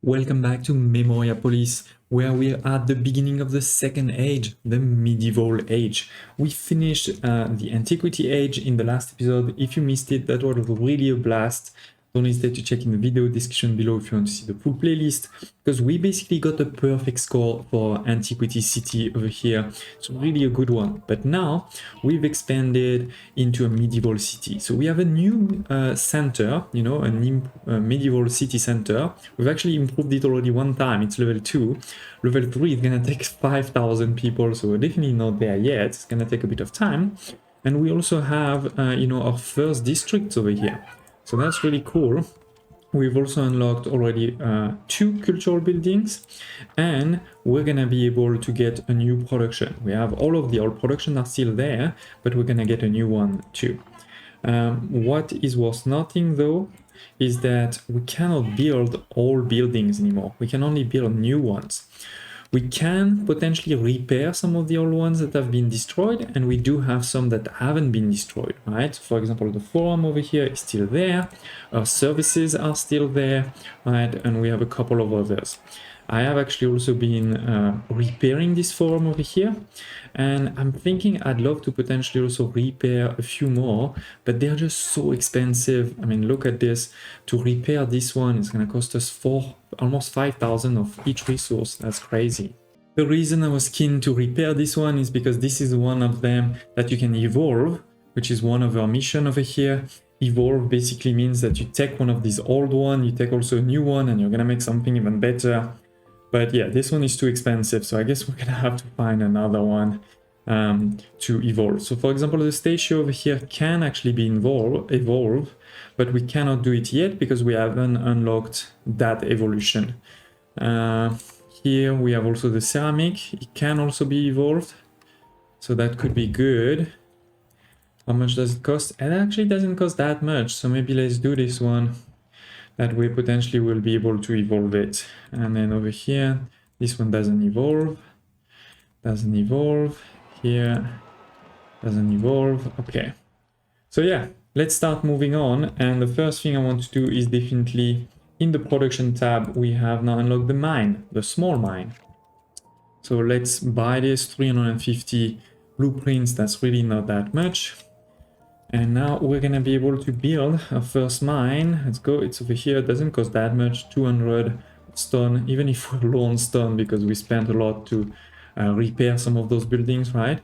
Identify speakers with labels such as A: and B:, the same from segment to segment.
A: Welcome back to Memoriapolis, where we're at the beginning of the second age, the medieval age. We finished the Antiquity age in the last episode. If you missed it, that was really a blast. Don't hesitate to check in the video description below if you want to see the full playlist, because we basically got a perfect score for Antiquity City over here. It's really a good one. But now we've expanded into a medieval city. So we have a new center, you know, a medieval city center. We've actually improved it already one time. It's level 2. Level 3 is gonna take 5,000 people, so we're definitely not there yet. It's gonna take a bit of time. And we also have, you know, our first district over here. So that's really cool. We've also unlocked already 2 cultural buildings, and we're gonna be able to get a new production. We have all of the old production are still there, but we're gonna get a new one too. What is worth noting though is that we cannot build all buildings anymore. We can only build new ones. We can potentially repair some of the old ones that have been destroyed, and we do have some that haven't been destroyed, right? For example, the forum over here is still there, our services are still there, right? And we have a couple of others. I have actually also been repairing this forum over here, and I'm thinking I'd love to potentially also repair a few more, but they're just so expensive. I mean, look at this. To repair this one, it's gonna cost us almost 5,000 of each resource. That's crazy. The reason I was keen to repair this one is because this is one of them that you can evolve, which is one of our mission over here. Evolve basically means that you take one of these old one, you take also a new one, and you're gonna make something even better. But yeah, this one is too expensive, so I guess we're gonna have to find another one to evolve. So for example, the station over here can actually be evolved, but we cannot do it yet because we haven't unlocked that evolution. Here we have also the ceramic. It can also be evolved, so that could be good. How much does it cost? It actually doesn't cost that much, so maybe let's do this one. That way potentially we'll be able to evolve it. And then over here, this one doesn't evolve. Doesn't evolve. Here, doesn't evolve. Okay. So yeah, let's start moving on. And the first thing I want to do is definitely in the production tab, we have now unlocked the mine, the small mine. So let's buy this 350 blueprints. That's really not that much. And now we're gonna be able to build our first mine. Let's go. It's over here. It doesn't cost that much. 200 stone, even if we're low on stone because we spent a lot to repair some of those buildings, right?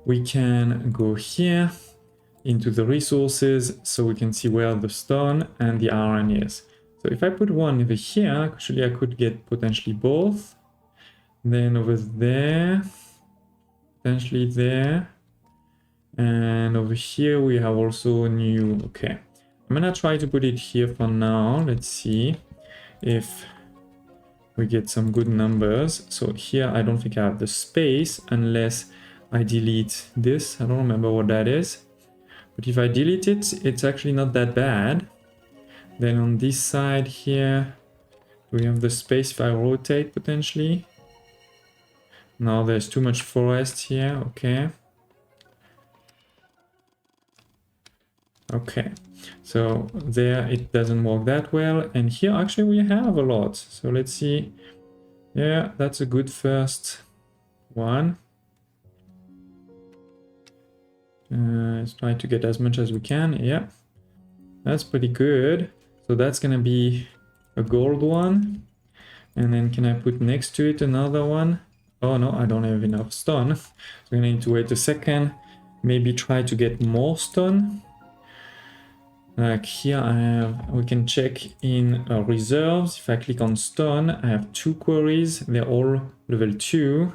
A: We can go here into the resources so we can see where the stone and the iron is. So if I put one over here, actually I could get potentially both. Then over there, potentially there. And over here we have also new. Okay, I'm gonna try to put it here for now. Let's see if we get some good numbers. So here I don't think I have the space unless I delete this. I don't remember what that is, but if I delete it, it's actually not that bad. Then on this side here we have the space if I rotate potentially. Now there's too much forest here. Okay, so there it doesn't work that well, and here actually we have a lot. So let's see. Yeah, that's a good first one. Let's try to get as much as we can. Yeah, that's pretty good. So that's gonna be a gold one, and then can I put next to it another one? Oh no, I don't have enough stone. So we're gonna need to wait a second, maybe try to get more stone. Like here I have, we can check in reserves. If I click on stone, I have 2 quarries. They're all level 2.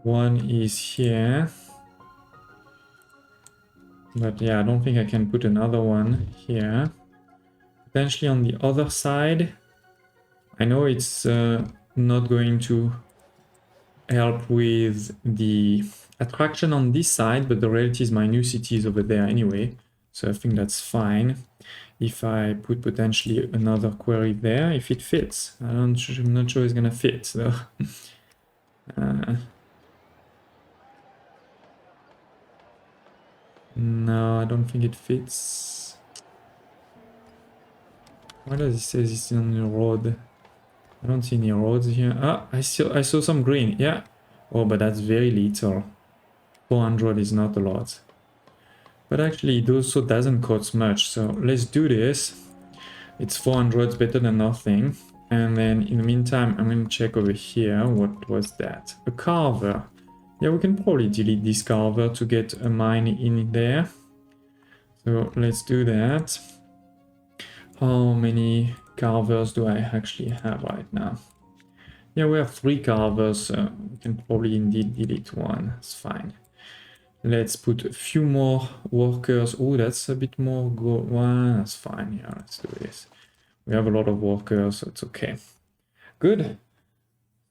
A: One is here. But yeah, I don't think I can put another one here. Potentially on the other side. I know it's not going to help with the attraction on this side, but the reality is my new city is over there anyway. So I think that's fine if I put potentially another query there, if it fits. I'm not sure it's gonna fit though. No, I don't think it fits. Why does it say this is on the road? I don't see any roads here. Ah, I saw some green. Yeah. Oh, but that's very little. 400 is not a lot. But actually, it also doesn't cost much. So let's do this. It's 400, better than nothing. And then in the meantime, I'm going to check over here. What was that? A carver. Yeah, we can probably delete this carver to get a mine in there. So let's do that. How many carvers do I actually have right now? Yeah, we have 3 carvers, so we can probably indeed delete one. It's fine. Let's put a few more workers. Oh, that's a bit more gold. One, that's fine. Yeah, let's do this. We have a lot of workers, so it's okay. Good.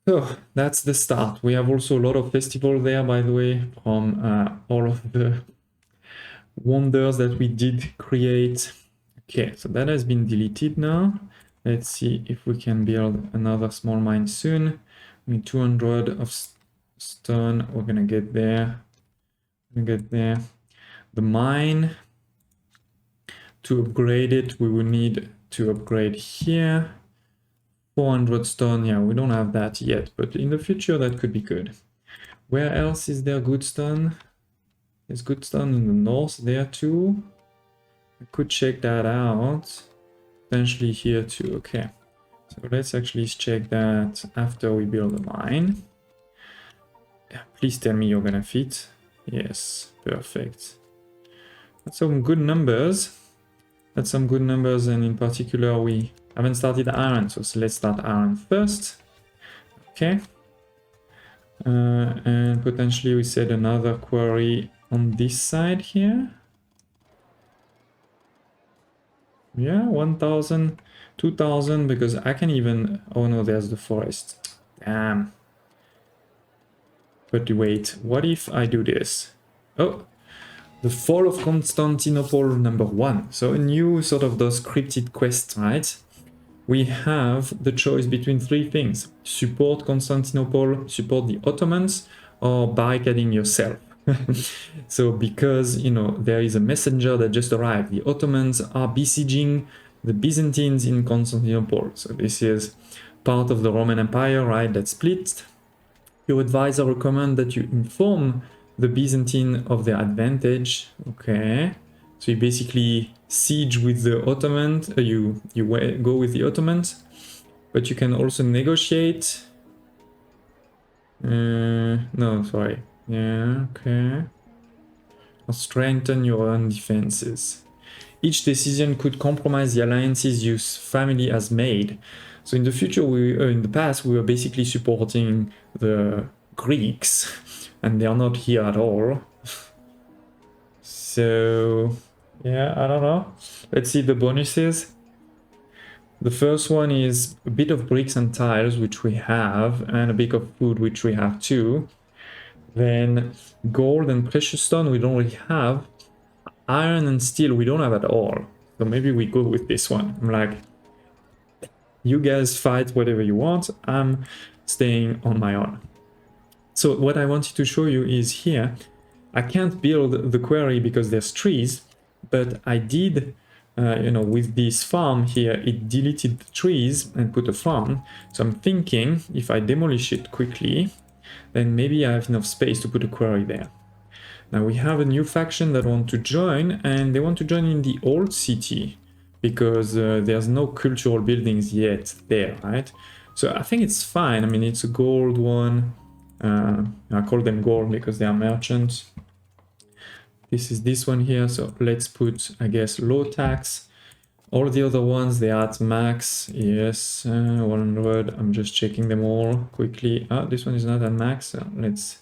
A: So that's the start. We have also a lot of festivals there, by the way, from all of the wonders that we did create. Okay, so that has been deleted now. Let's see if we can build another small mine soon. We need 200 of stone. We're gonna get there. The mine, to upgrade it, we will need to upgrade here. 400 stone. Yeah, we don't have that yet, but in the future that could be good. Where else is there good stone? There's good stone in the north there too. I could check that out. Potentially here too. Okay, so let's actually check that after we build the mine. Yeah, please tell me you're gonna fit. Yes, perfect. That's some good numbers. And in particular we haven't started iron, so let's start iron first. Okay. And potentially we set another quarry on this side here. Yeah, 1000, 2000, because I can even... Oh no, there's the forest. Damn. But wait, what if I do this? Oh, the fall of Constantinople #1. So a new sort of those scripted quests, right? We have the choice between 3 things. Support Constantinople, support the Ottomans, or barricading yourself. So because, you know, there is a messenger that just arrived. The Ottomans are besieging the Byzantines in Constantinople. So this is part of the Roman Empire, right, that split. Your advisor recommends that you inform the Byzantine of their advantage. Okay. So you basically siege with the Ottomans, you go with the Ottomans, but you can also negotiate. No, sorry. Yeah, okay. Or strengthen your own defenses. Each decision could compromise the alliances your family has made. So in the future, in the past, we were basically supporting the Greeks, and they are not here at all. So yeah, I don't know. Let's see the bonuses. The first one is a bit of bricks and tiles, which we have, and a bit of food, which we have too. Then gold and precious stone we don't really have. Iron and steel we don't have at all. So maybe we go with this one. I'm like, you guys fight whatever you want. I'm staying on my own. So what I wanted to show you is here. I can't build the quarry because there's trees, but I did, you know, with this farm here, it deleted the trees and put a farm. So I'm thinking if I demolish it quickly, then maybe I have enough space to put a quarry there. Now we have a new faction that want to join, and they want to join in the old city because there's no cultural buildings yet there, right? So I think it's fine. I mean, it's a gold one. I call them gold because they are merchants. This is this one here, so let's put, I guess, low tax. All the other ones, they are at max. Yes, 100. I'm just checking them all quickly. This one is not at max, so let's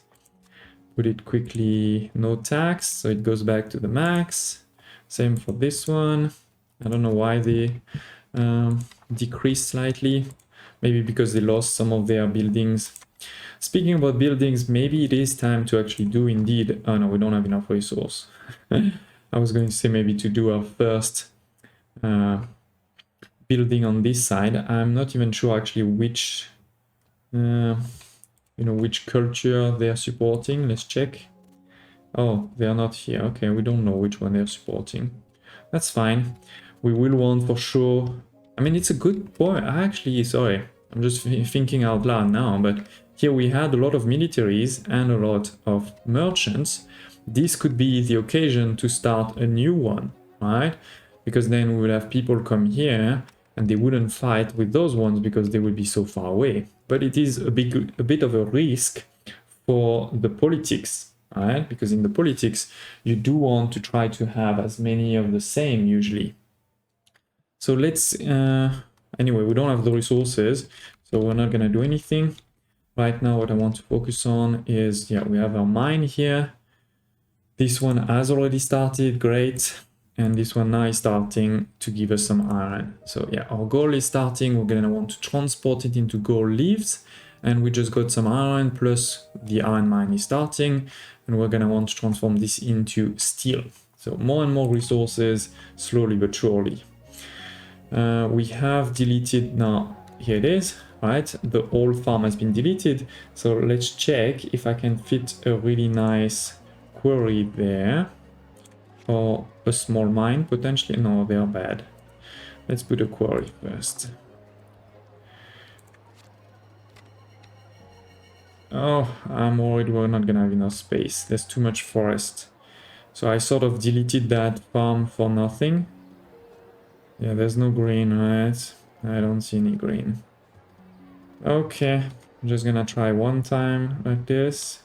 A: put it quickly, no tax, so it goes back to the max. Same for this one. I don't know why they decreased slightly. Maybe because they lost some of their buildings. Speaking about buildings, maybe it is time to actually do indeed... Oh no, we don't have enough resource. I was going to say maybe to do our first building on this side. I'm not even sure actually which, you know, which culture they're supporting. Let's check. Oh, they're not here. Okay, we don't know which one they're supporting. That's fine. We will want for sure... I mean, it's a good point. Actually, sorry. I'm just thinking out loud now, but here we had a lot of militaries and a lot of merchants. This could be the occasion to start a new one, right? Because then we would have people come here and they wouldn't fight with those ones because they would be so far away. But it is a bit of a risk for the politics, right? Because in the politics, you do want to try to have as many of the same usually. So let's, anyway, we don't have the resources, so we're not gonna do anything. Right now, what I want to focus on is, yeah, we have our mine here. This one has already started, great. And this one now is starting to give us some iron. So yeah, our goal is starting. We're gonna want to transport it into gold leaves. And we just got some iron, plus the iron mine is starting. And we're gonna want to transform this into steel. So more and more resources, slowly but surely. We have deleted, now here it is, right? The old farm has been deleted. So let's check if I can fit a really nice quarry there. Or a small mine, potentially. No, they are bad. Let's put a quarry first. Oh, I'm worried we're not gonna have enough space. There's too much forest. So I sort of deleted that farm for nothing. Yeah, there's no green, right? I don't see any green. Okay, I'm just gonna try one time like this.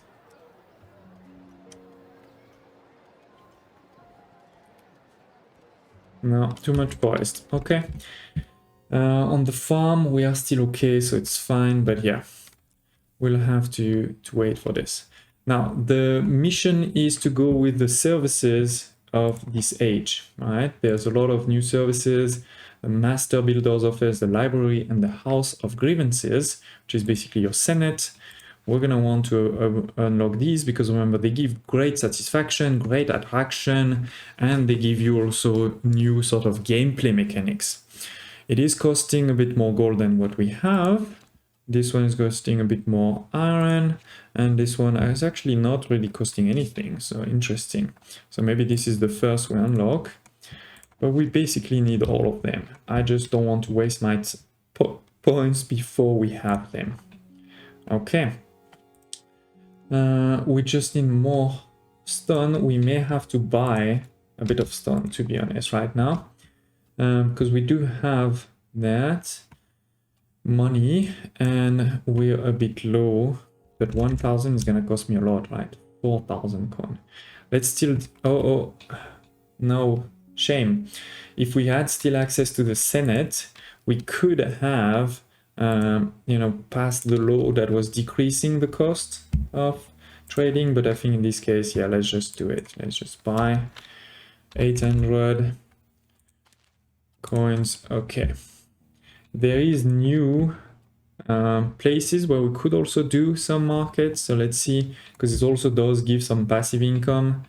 A: No, too much forest. Okay. On the farm, we are still okay, so it's fine, but yeah, we'll have to wait for this. Now, the mission is to go with the services of this age, right? There's a lot of new services, the Master Builder's Office, the Library, and the House of Grievances, which is basically your Senate. We're going to want to unlock these because remember, they give great satisfaction, great attraction, and they give you also new sort of gameplay mechanics. It is costing a bit more gold than what we have. This one is costing a bit more iron, and this one is actually not really costing anything, so interesting. So maybe this is the first we unlock, but we basically need all of them. I just don't want to waste my points before we have them. Okay. We just need more stone. We may have to buy a bit of stone, to be honest, right now. Because we do have that money and we're a bit low, but 1,000 is gonna cost me a lot, right? 4,000 coin. Let's still, oh, no, shame. If we had still access to the Senate, we could have, you know, passed the law that was decreasing the cost of trading, but I think in this case, yeah, let's just do it. Let's just buy 800 coins. Okay. There is new places where we could also do some markets. So let's see, because it also does give some passive income,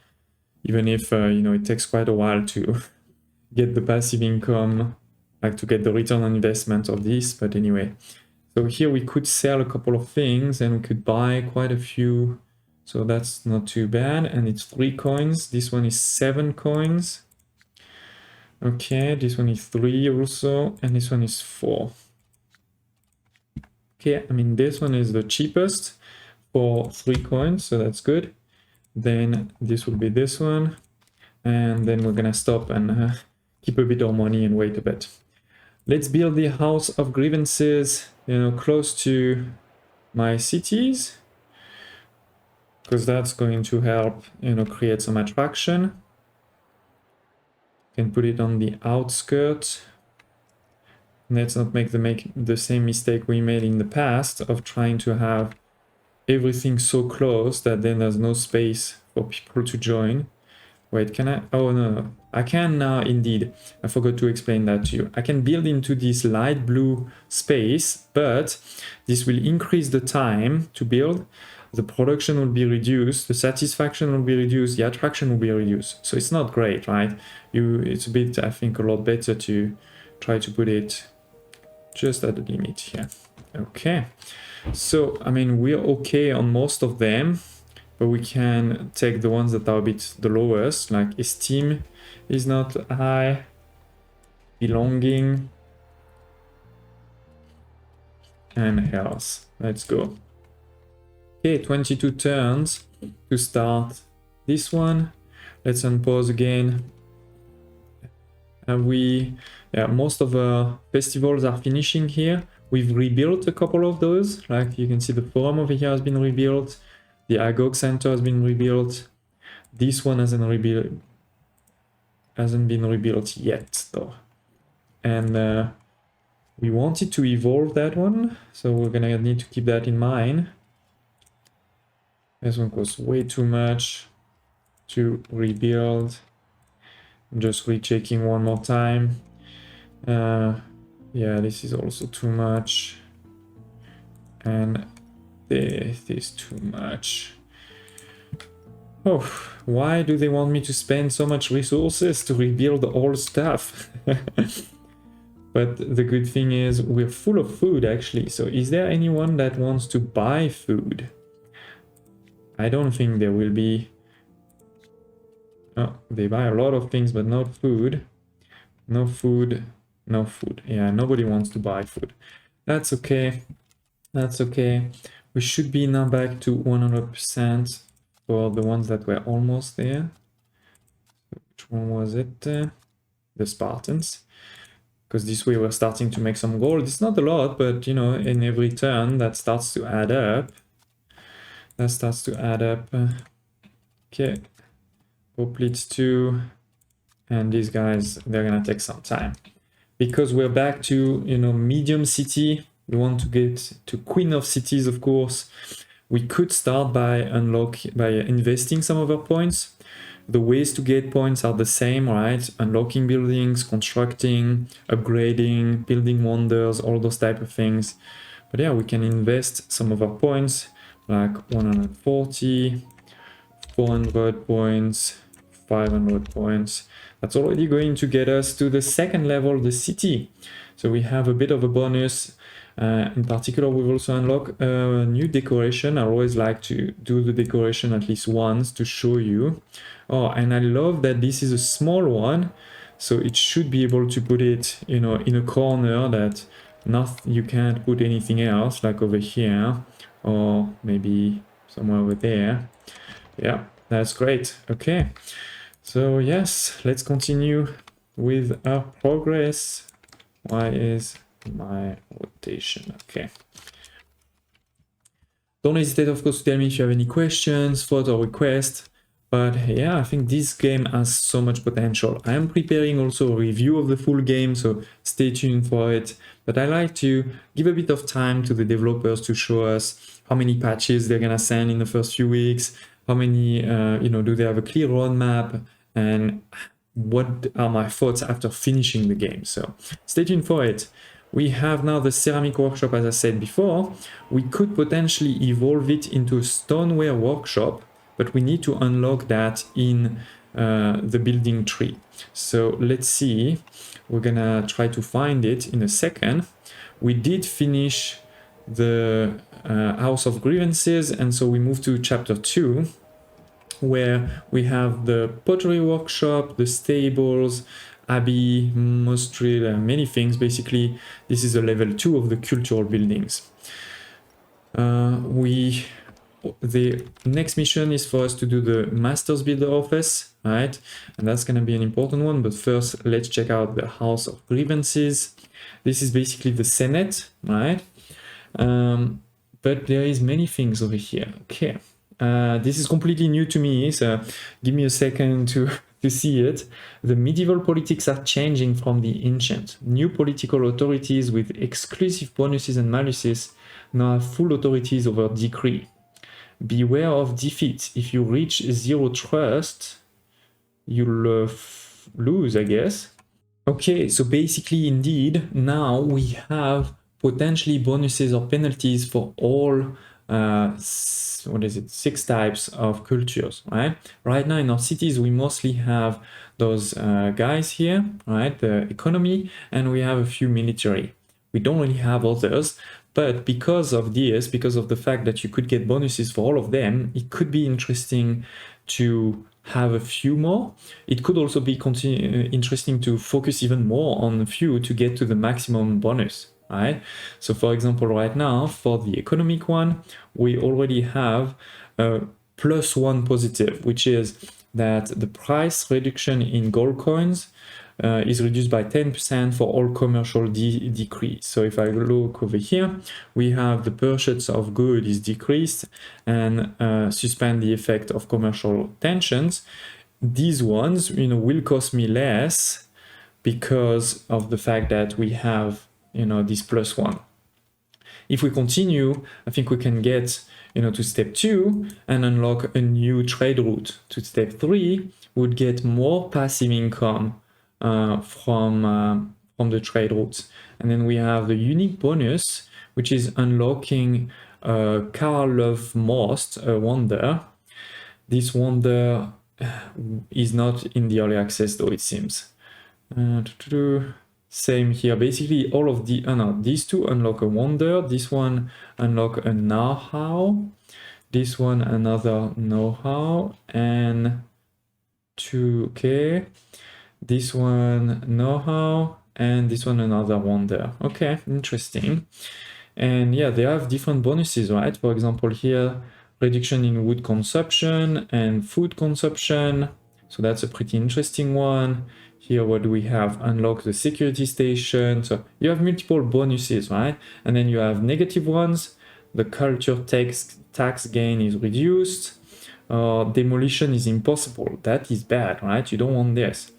A: even if, you know, it takes quite a while to get the passive income, like to get the return on investment of this. But anyway, so here we could sell a couple of things and we could buy quite a few. So that's not too bad. And it's 3 coins. This one is 7 coins. Okay, this one is 3 also, and this one is 4. Okay, I mean, this one is the cheapest for 3 coins, so that's good. Then this will be this one, and then we're gonna stop and keep a bit of money and wait a bit. Let's build the House of Grievances, you know, close to my cities, because that's going to help, you know, create some attraction. Can put it on the outskirts. Let's not make the same mistake we made in the past of trying to have everything so close that then there's no space for people to join. Wait, can I? Oh, no. I can now, indeed. I forgot to explain that to you. I can build into this light blue space, but this will increase the time to build. The production will be reduced, the satisfaction will be reduced, the attraction will be reduced. So it's not great, right? It's a bit, I think, a lot better to try to put it just at the limit here. Okay. So, I mean, we're okay on most of them, but we can take the ones that are a bit the lowest, like esteem is not high, belonging. and health. Let's go. Okay, 22 turns to start this one. Let's unpause again. And most of the festivals are finishing here. We've rebuilt a couple of those. Like you can see, the forum over here has been rebuilt. The Agog Center has been rebuilt. This one hasn't been rebuilt yet, though. And we wanted to evolve that one, so we're gonna need to keep that in mind. This one costs way too much to rebuild. I'm just rechecking one more time. Yeah, this is also too much. And this is too much. Oh, why do they want me to spend so much resources to rebuild all stuff? But the good thing is we're full of food, actually. So is there anyone that wants to buy food? I don't think there will be. Oh, they buy a lot of things, but not food. No food, no food. Yeah, nobody wants to buy food. That's okay. That's okay. We should be now back to 100% for the ones that were almost there. Which one was it? The Spartans. Because this way we're starting to make some gold. It's not a lot, but you know, in every turn that starts to add up. That starts to add up. Okay. Hoplites 2. And these guys, they're gonna take some time. Because we're back to, you know, medium city. We want to get to Queen of Cities, of course. We could start by investing some of our points. The ways to get points are the same, right? Unlocking buildings, constructing, upgrading, building wonders, all those type of things. But yeah, we can invest some of our points, like 140, 400 points, 500 points. That's already going to get us to the second level, the city. So we have a bit of a bonus. In particular, we've also unlocked a new decoration. I always like to do the decoration at least once to show you. Oh, and I love that this is a small one, so it should be able to put it, you know, in a corner that you can't put anything else, like over here, or maybe somewhere over there. Yeah, that's great. Okay, so yes, let's continue with our progress. Why is my rotation? Okay. Don't hesitate, of course, to tell me if you have any questions, thoughts, or requests. But yeah, I think this game has so much potential. I am preparing also a review of the full game, so stay tuned for it. But I like to give a bit of time to the developers to show us how many patches they're gonna send in the first few weeks, how many, you know, do they have a clear roadmap, and what are my thoughts after finishing the game. So stay tuned for it. We have now the ceramic workshop, as I said before. We could potentially evolve it into a stoneware workshop, but we need to unlock that in the building tree. So let's see. We're gonna try to find it in a second. We did finish the House of Grievances, and so we move to chapter 2, where we have the pottery workshop, the stables, abbey, monastery, many things. Basically, this is a level 2 of the cultural buildings. The next mission is for us to do the Master's Builder Office, right? And that's going to be an important one. But first, let's check out the House of Grievances. This is basically the Senate, right? But there is many things over here. Okay. This is completely new to me, so give me a second to see it. The medieval politics are changing from the ancient. New political authorities with exclusive bonuses and maluses now have full authorities over decree. Beware of defeat. If you reach 0 trust, you'll lose, I guess. Okay, so basically, indeed, now we have potentially bonuses or penalties for all 6 types of cultures, right? Right now in our cities, we mostly have those guys here, right? The economy, and we have a few military. We don't really have others, but because of this, because of the fact that you could get bonuses for all of them, it could be interesting to have a few more. It could also be interesting to focus even more on a few to get to the maximum bonus, right? So for example, right now, for the economic one, we already have a +1 positive, which is that the price reduction in gold coins is reduced by 10% for all commercial decrease. So if I look over here, we have the purchase of good is decreased and suspend the effect of commercial tensions. These ones, will cost me less because of the fact that we have, this +1. If we continue, I think we can get, to step 2 and unlock a new trade route. To step 3, we would get more passive income from the trade routes. And then we have the unique bonus, which is unlocking Carl Love Most, a wonder. This wonder is not in the early access though, it seems. Same here. Basically, all of the these two unlock a wonder. This one unlock a know-how. This one another know-how, and okay. This one know-how, and this one another wonder. Okay, interesting. And yeah, they have different bonuses, right? For example, here reduction in wood consumption and food consumption. So that's a pretty interesting one. Here, what do we have? Unlock the security station. So you have multiple bonuses, right? And then you have negative ones. The culture tax gain is reduced. Demolition is impossible. That is bad, right? You don't want this.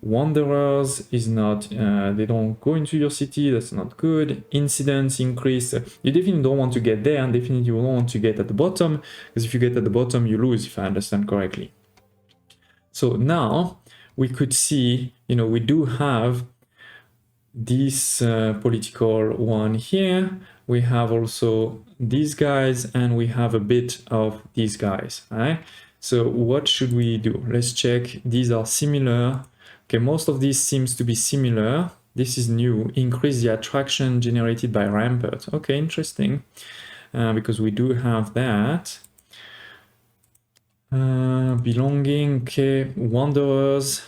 A: Wanderers is not, they don't go into your city. That's not good. Incidents increase. You definitely don't want to get there, and definitely you don't want to get at the bottom, because if you get at the bottom, you lose, if I understand correctly. So now we could see, we do have this political one here. We have also these guys, and we have a bit of these guys, right? So what should we do? Let's check. These are similar. Okay, most of these seems to be similar. This is new. Increase the attraction generated by Rampart. Okay, interesting. Because we do have that. Belonging, okay, wanderers.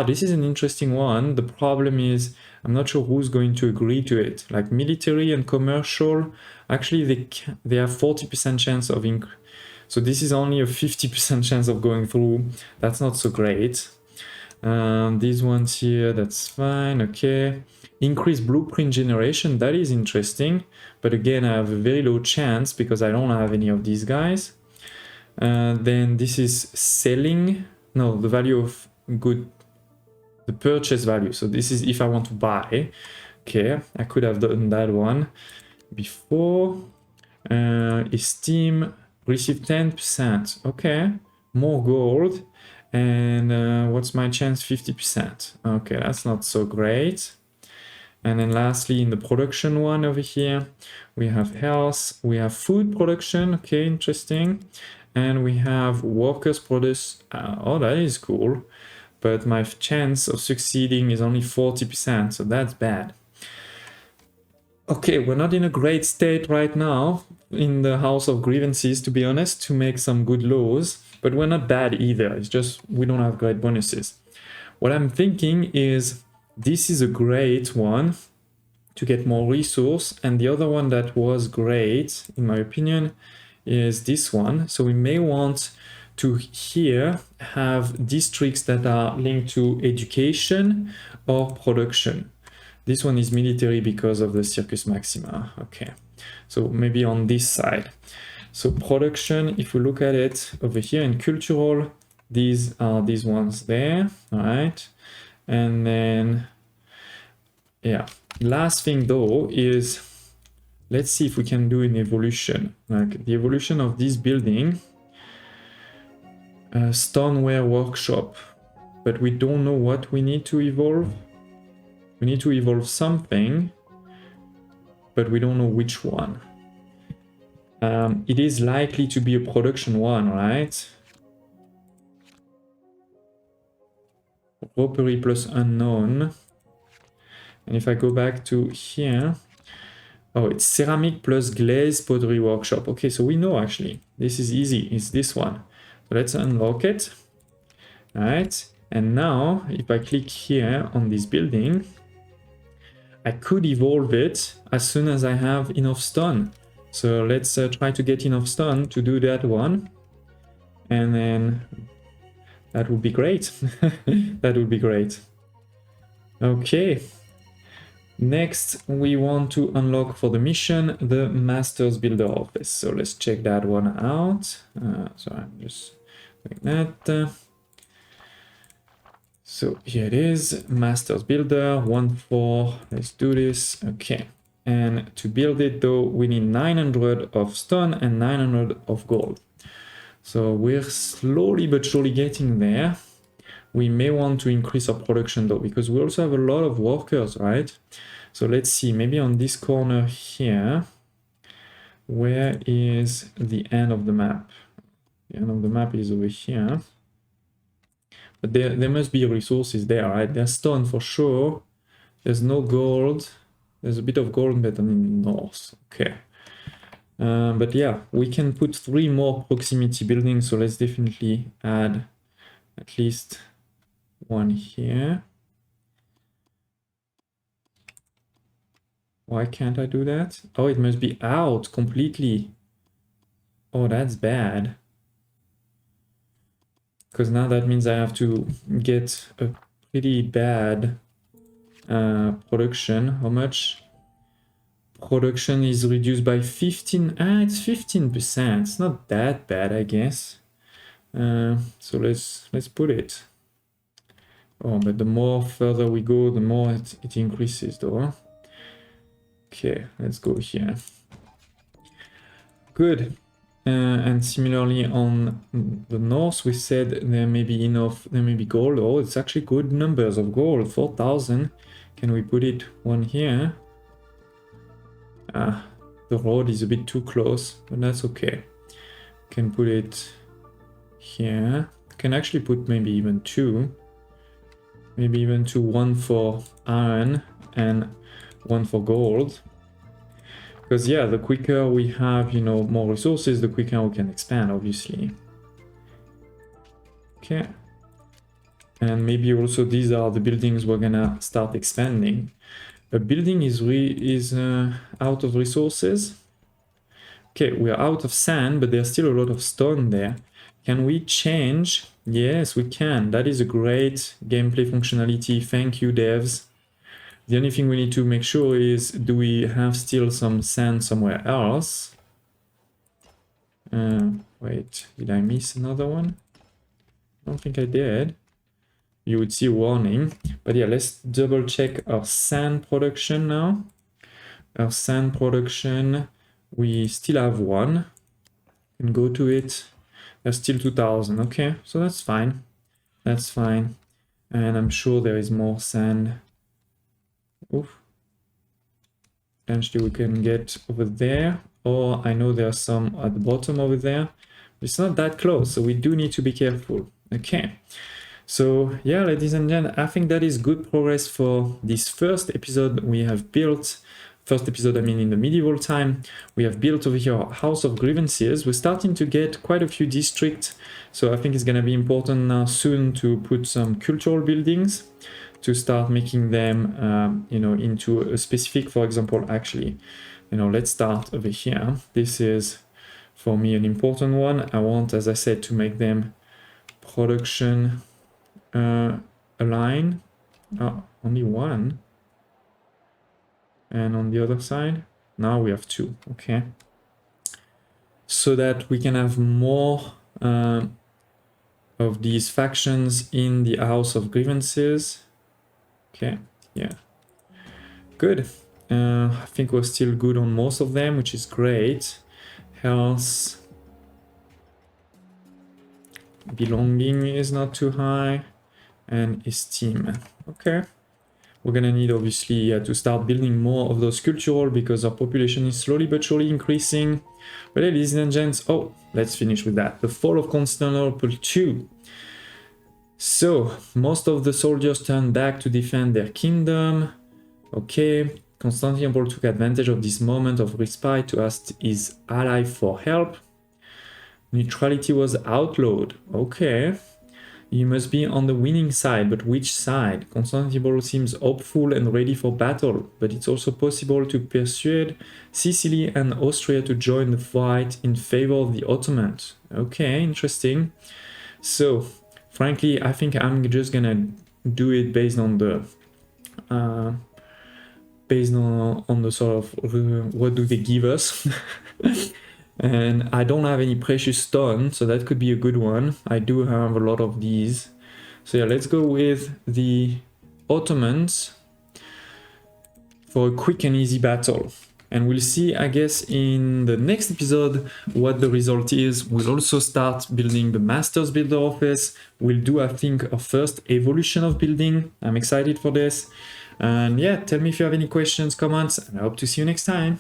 A: This is an interesting one. The problem is I'm not sure who's going to agree to it. Like military and commercial, actually they have 40% chance of increase. So this is only a 50% chance of going through. That's not so great. These ones here, that's fine. Okay. Increase blueprint generation, that is interesting. But again, I have a very low chance because I don't have any of these guys. Then this is selling. No, the value of good, the purchase value. So this is if I want to buy. Okay, I could have done that one before. Esteem, receive 10%. Okay, more gold. And what's my chance? 50%. Okay, that's not so great. And then lastly, in the production one over here, we have health, we have food production. Okay, interesting. And we have workers produce. Oh, that is cool. But my chance of succeeding is only 40%, so that's bad. Okay, we're not in a great state right now in the House of Grievances, to be honest, to make some good laws. But we're not bad either. It's just we don't have great bonuses. What I'm thinking is this is a great one to get more resource. And the other one that was great, in my opinion, is this one. So we may want to here have districts that are linked to education or production. This one is military because of the Circus Maxima. Okay, so maybe on this side. So production, if we look at it over here in cultural, these are these ones there, all right? And then, yeah, last thing though is, let's see if we can do an evolution, like the evolution of this building, stoneware workshop, but we don't know what we need to evolve. We need to evolve something, but we don't know which one. It is likely to be a production one, right? Ropery plus unknown. And if I go back to here, oh, it's ceramic plus glaze pottery workshop. Okay, so we know actually. This is easy, it's this one. So let's unlock it. All right, and now if I click here on this building, I could evolve it as soon as I have enough stone. So let's try to get enough stone to do that one. And then that would be great. That would be great. Okay. Next, we want to unlock for the mission the Master's Builder office. So let's check that one out. So I'm just doing that. So here it is, Master's Builder 1.4. Let's do this. Okay. And to build it though, we need 900 of stone and 900 of gold. So we're slowly but surely getting there. We may want to increase our production though, because we also have a lot of workers, right? So let's see, maybe on this corner here, where is the end of the map? The end of the map is over here. But there must be resources there, right? There's stone for sure. There's no gold. There's a bit of gold, but in the north. Okay. But yeah, we can put 3 more proximity buildings. So let's definitely add at least one here. Why can't I do that? Oh, it must be out completely. Oh, that's bad. Because now that means I have to get a pretty bad production. How much? Production is reduced by 15. It's 15%. It's not that bad, I guess. So let's put it. Oh, but the more further we go, the more it increases though. Okay, let's go here. Good. And similarly on the north, we said there may be enough, there may be gold. Oh, it's actually good numbers of gold, 4,000. Can we put it one here? The road is a bit too close, but that's okay. Can put it here. Can actually put maybe even 2. Maybe even 2, 1 for iron and 1 for gold. Because yeah, the quicker we have, you know, more resources, the quicker we can expand, obviously. Okay. And maybe also these are the buildings we're gonna start expanding. A building is out of resources. Okay, we are out of sand, but there's still a lot of stone there. Can we change? Yes, we can. That is a great gameplay functionality. Thank you, devs. The only thing we need to make sure is, do we have still some sand somewhere else? Wait, did I miss another one? I don't think I did. You would see a warning. But yeah, let's double check our sand production now. Our sand production, we still have 1. And go to it. There's still 2,000. Okay, so that's fine. That's fine. And I'm sure there is more sand. Oof. Potentially we can get over there. Or I know there's some at the bottom over there. It's not that close, so we do need to be careful. Okay. So yeah, ladies and gentlemen, I think that is good progress for this first episode we have built. First episode, I mean, in the medieval time. We have built over here our House of Grievances. We're starting to get quite a few districts. So I think it's going to be important now soon to put some cultural buildings to start making them, you know, into a specific, for example, actually, you know, let's start over here. This is, for me, an important one. I want, as I said, to make them production align. Oh, only 1. And on the other side, now we have 2, okay. So that we can have more of these factions in the House of Grievances. Okay, yeah. Good. I think we're still good on most of them, which is great. Health. Belonging is not too high. And esteem. Okay. We're gonna need, obviously, to start building more of those cultural because our population is slowly but surely increasing. But ladies and gents, oh, let's finish with that. The fall of Constantinople 2. So, most of the soldiers turned back to defend their kingdom. Okay, Constantinople took advantage of this moment of respite to ask his ally for help. Neutrality was outlawed. Okay. You must be on the winning side, but which side? Constantinople seems hopeful and ready for battle, but it's also possible to persuade Sicily and Austria to join the fight in favor of the Ottomans. Okay, interesting. So, frankly, I think I'm just gonna do it based on the sort of what do they give us. And I don't have any precious stone, so that could be a good one. I do have a lot of these. So yeah, let's go with the Ottomans for a quick and easy battle. And we'll see, I guess, in the next episode what the result is. We'll also start building the Master's Builder office. We'll do, I think, a first evolution of building. I'm excited for this. And yeah, tell me if you have any questions, comments, and I hope to see you next time.